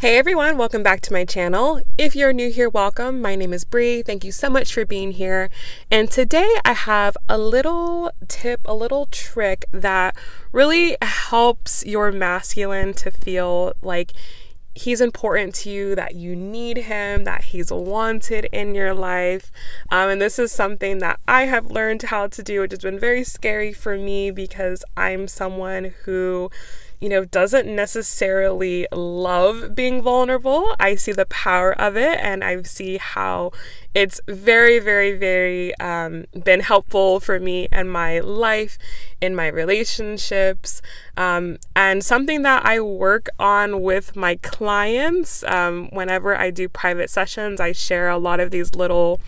Hey everyone, welcome back to my channel. If you're new here, welcome. My name is Bri. Thank you so much for being here. And today I have a little tip, a little trick that really helps your masculine to feel like he's important to you, that you need him, that he's wanted in your life. And this is something that I have learned how to do, which has been very scary for me because I'm someone who doesn't necessarily love being vulnerable. I see the power of it and I see how it's very been helpful for me in my life, in my relationships, and something that I work on with my clients. Whenever I do private sessions, I share a lot of these little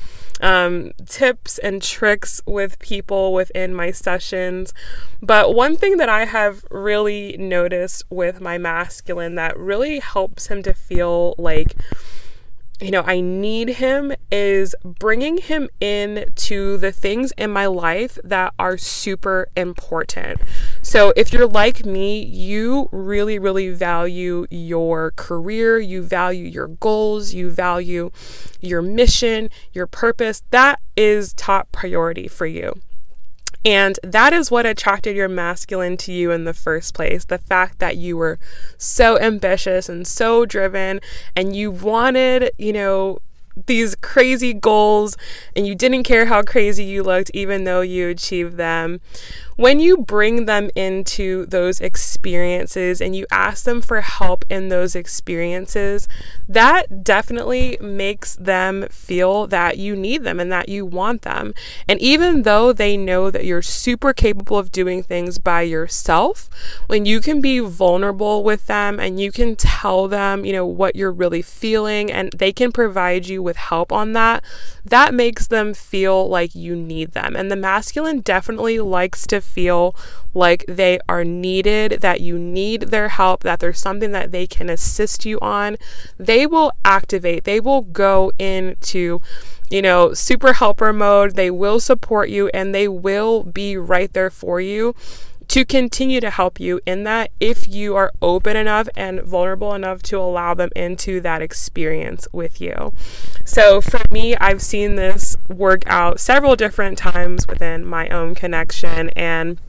tips and tricks with people within my sessions. But one thing that I have really noticed with my masculine that really helps him to feel like I need him is bringing him in to the things in my life that are super important. So if you're like me, you really value your career, you value your goals, you value your mission, your purpose. That is top priority for you. And that is what attracted your masculine to you in the first place. The fact that you were so ambitious and so driven and you wanted, these crazy goals and you didn't care how crazy you looked even though you achieved them. When you bring them into those experiences and you ask them for help in those experiences, that definitely makes them feel that you need them and that you want them. And even though they know that you're super capable of doing things by yourself, when you can be vulnerable with them and you can tell them, what you're really feeling and they can provide you with help on that, that makes them feel like you need them. And the masculine definitely likes to feel like they are needed, that you need their help, that there's something that they can assist you on. They will activate, they will go into super helper mode, they will support you and they will be right there for you to continue to help you in that if you are open enough and vulnerable enough to allow them into that experience with you. So for me, I've seen this work out several different times within my own connection, and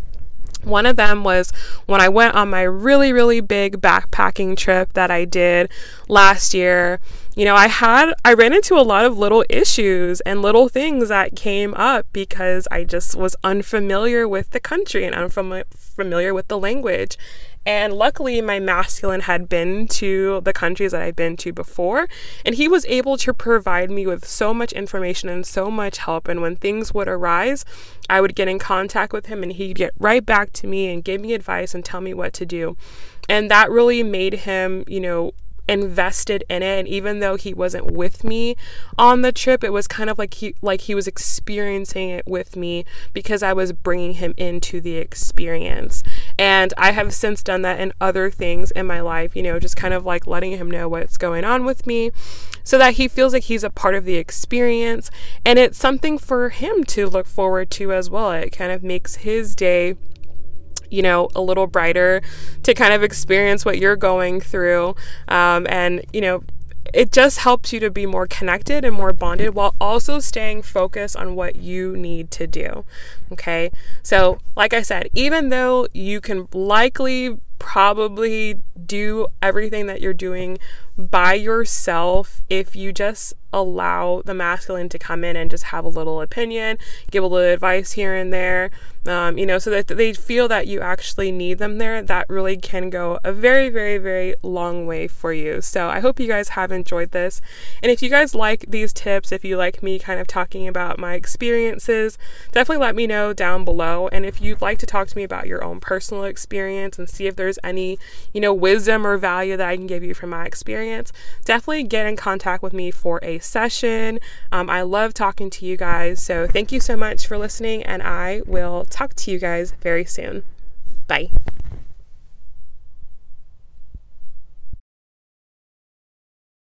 one of them was when I went on my really big backpacking trip that I did last year. I ran into a lot of little issues and little things that came up because I just was unfamiliar with the country and unfamiliar with the language. And luckily, my masculine had been to the countries that I've been to before, and he was able to provide me with so much information and so much help. And when things would arise, I would get in contact with him and he'd get right back to me and give me advice and tell me what to do. And that really made him, invested in it. And even though he wasn't with me on the trip, it was kind of like he was experiencing it with me because I was bringing him into the experience. And I have since done that in other things in my life, just kind of like letting him know what's going on with me so that he feels like he's a part of the experience, and it's something for him to look forward to as well. It kind of makes his day a little brighter to kind of experience what you're going through. And it just helps you to be more connected and more bonded while also staying focused on what you need to do. Okay. So like I said, even though you can likely probably do everything that you're doing by yourself, if you just allow the masculine to come in and just have a little opinion, give a little advice here and there, so that they feel that you actually need them there, that really can go a very long way for you. So I hope you guys have enjoyed this. And if you guys like these tips, if you like me kind of talking about my experiences, definitely let me know down below. And if you'd like to talk to me about your own personal experience and see if there's any, wisdom or value that I can give you from my experience, definitely get in contact with me for a session. I love talking to you guys. So thank you so much for listening, and I will talk to you guys very soon. Bye.